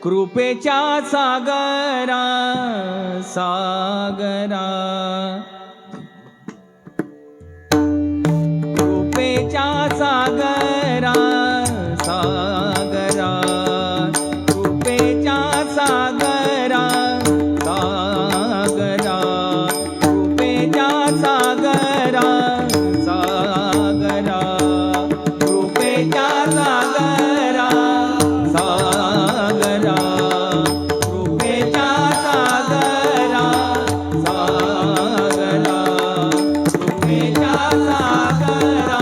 कृपेच्या सागरा सागरा, कृपेच्या सागरा सागरा, कृपेच्या सागरा सागरा, कृपेच्या सागरा सागरा, कृपेच्या सागरा सागरा, कृपेच्या सागरा सागरा, कृपेच्या सागरा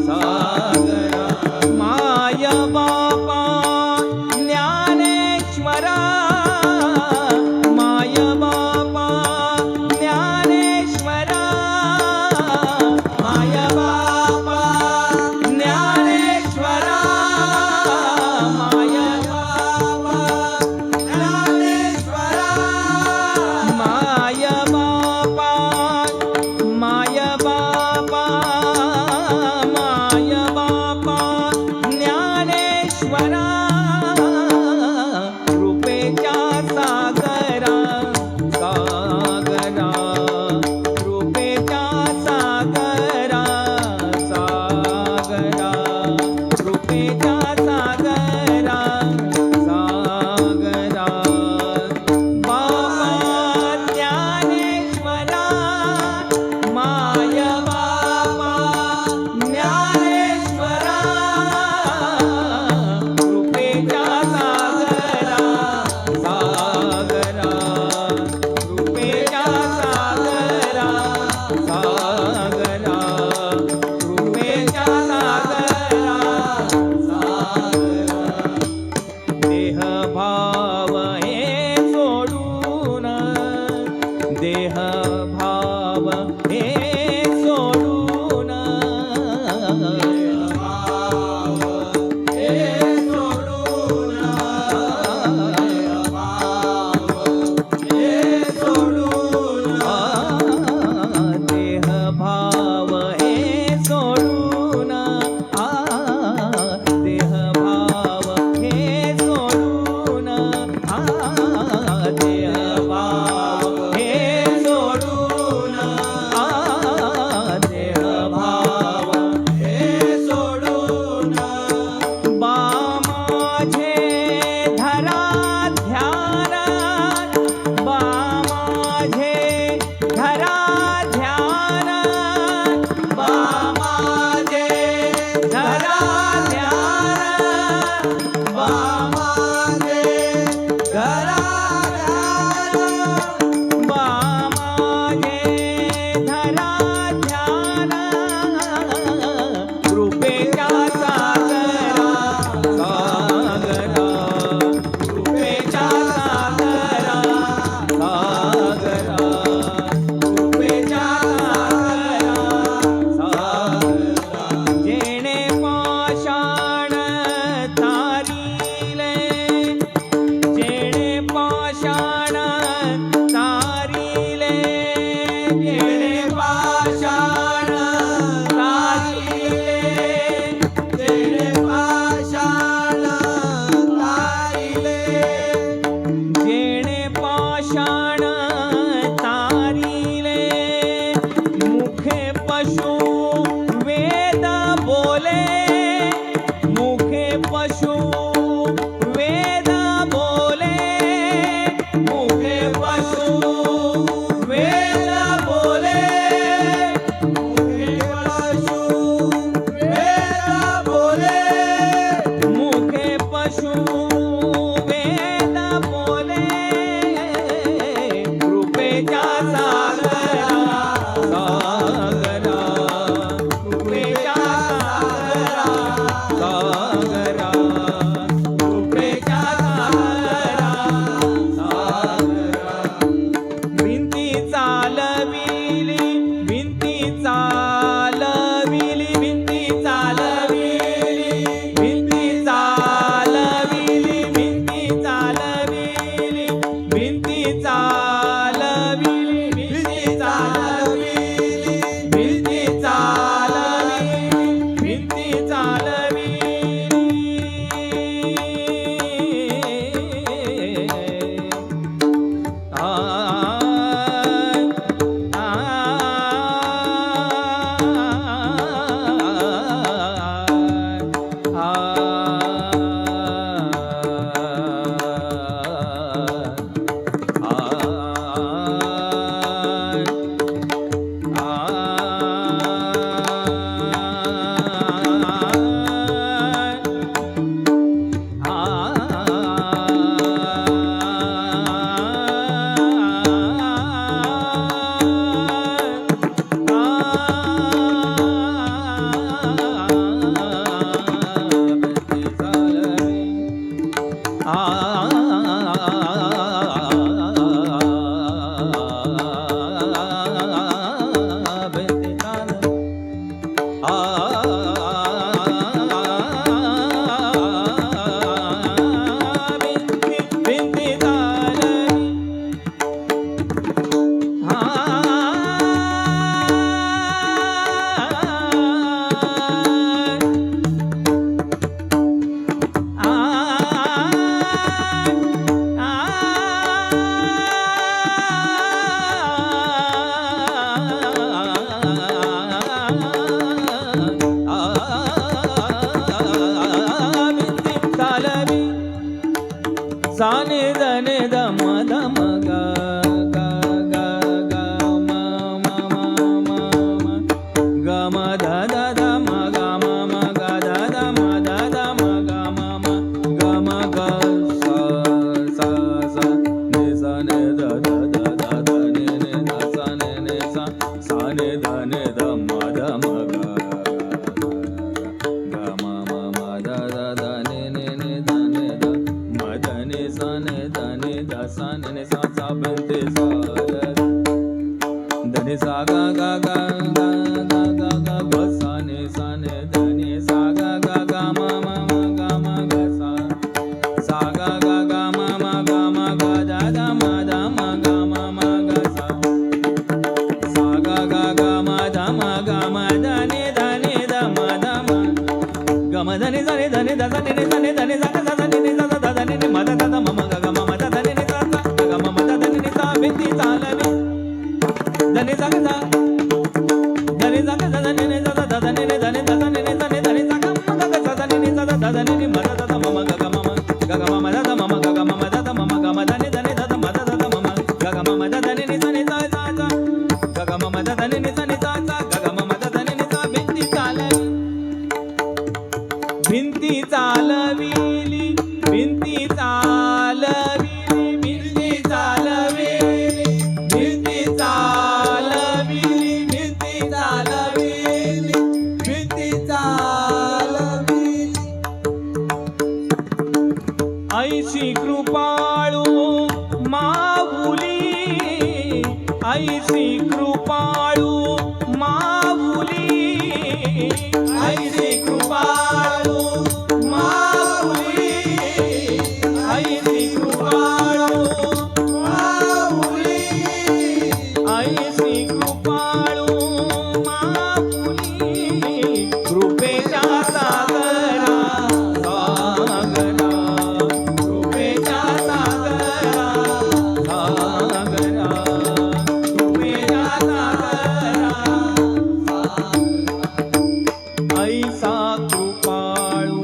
सागरा. माय बापा ज्ञानेश्वरा नि ध म ध म ग ग ग ग म म म म म ग म ध ध ध म ग म म ग ध ध म ध ध म ग म म ग म ग स स स नि स नि ध ध ध ध ध नि नि ध स नि नि स सा नि ध म ध म ग ग म म म ध ध ध नि नि नि ध नि ध म ध नि स नि ध नि ध स नि नि सा सा बिंती सा ध नि सा ग ग ग ग ग ग ग ग सा नि ध नि सा ग ग ग म म म ग म ग सा सा ग ग ग म म ग म ग ध ध म ध म ग म म ग सा सा ग ग ग म ध म ग म ध नि ध म ध म ग म ध नि ध नि ध नि ध ध नि नि ध नि ध नि ध नि ध ध नि नि ध ध ध नि नि म ध ध ध म म ग ग म म ध ध नि नि ध ध ग म म ध ध नि नि सा बिंती चालवी ध नि सा ग सा ध नि सा ग सा ध नि नि ध ध ध नि नि ध नि ध ध नि नि ध नि ध नि सा ग म ग ग सा ध नि नि ध ध ध नि नि म ध ध ध म म ग ग म म ग ग म म ध ध म म ग ग म म ध ध म म ग म ध नि ध नि ध ध म ध ध ध म म ग ग म म ध ध नि नि sa नि सा सा सा ग ग म म ध ध नि नि सा नि सा सा ग ग म म ध ध नि नि सा बिंती चालवी भिंती चालविली भिंती चालविली भिंती चालविली भिंती चालविली भिंती चालविली भिंती चालविली ऐशी कृपाळू माऊली ऐशी कृपाळू माऊली ऐशी कृपाळू माऊली ऐशी कृपाळू माऊली ऐशी कृपाळू माऊली कृपेच्या सागरा सागरा कृपेच्या सागरा सागरा कृपेच्या सागरा ऐसा कृपाळू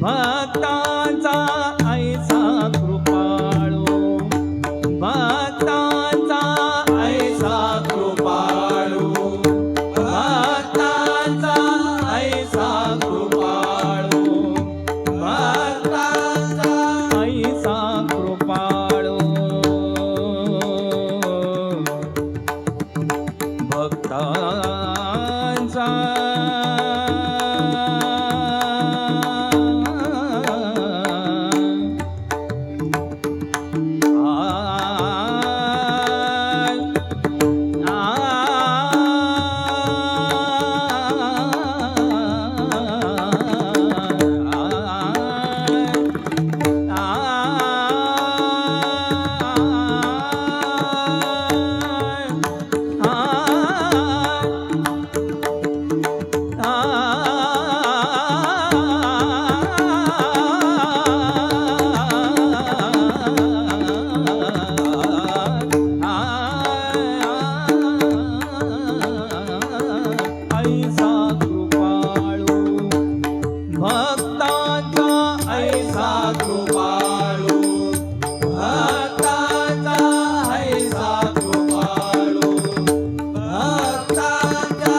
भक्तांचा ऐसा कृपाळू भक्तांचा ऐसा कृपाळू भक्तांचा ऐसा कृपाळू भक्तांचा ऐसा कृपाळू भक्तांचा ऐसा कृपाळू भक्तांचा ऐसा कृपाळू भक्तांचा ऐसा कृपाळू भक्तांचा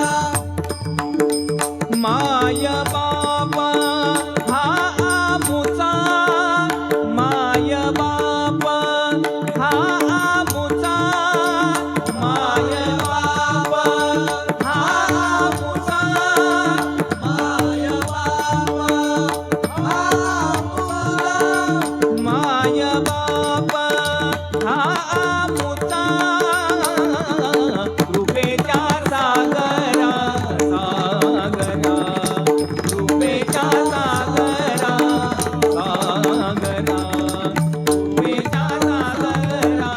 माय बाप हा आमुचा माय बाप हा आमुचा माय बाप हा आमुचा माय बाप हा आमुचा माय बाप हा आमुचा कृपेच्या सागरा सागरा कृपेच्या सागरा सागरा कृपेच्या सागरा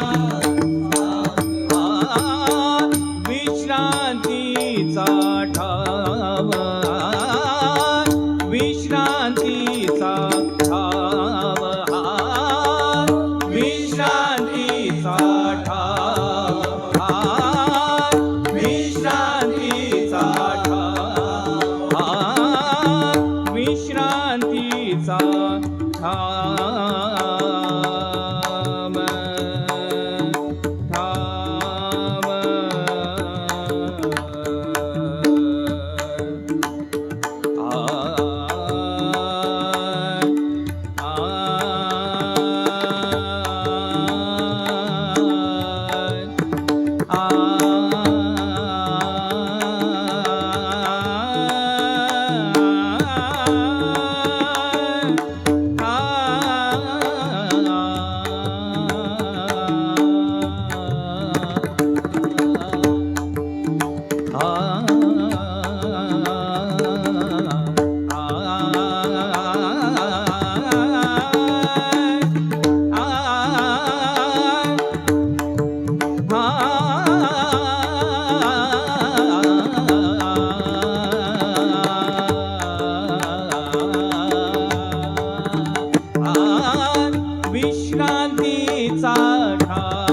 विश्रांतीचा ठाव विश्रांतीचा ठाव विश्रांतीचा शांतीचा ठाव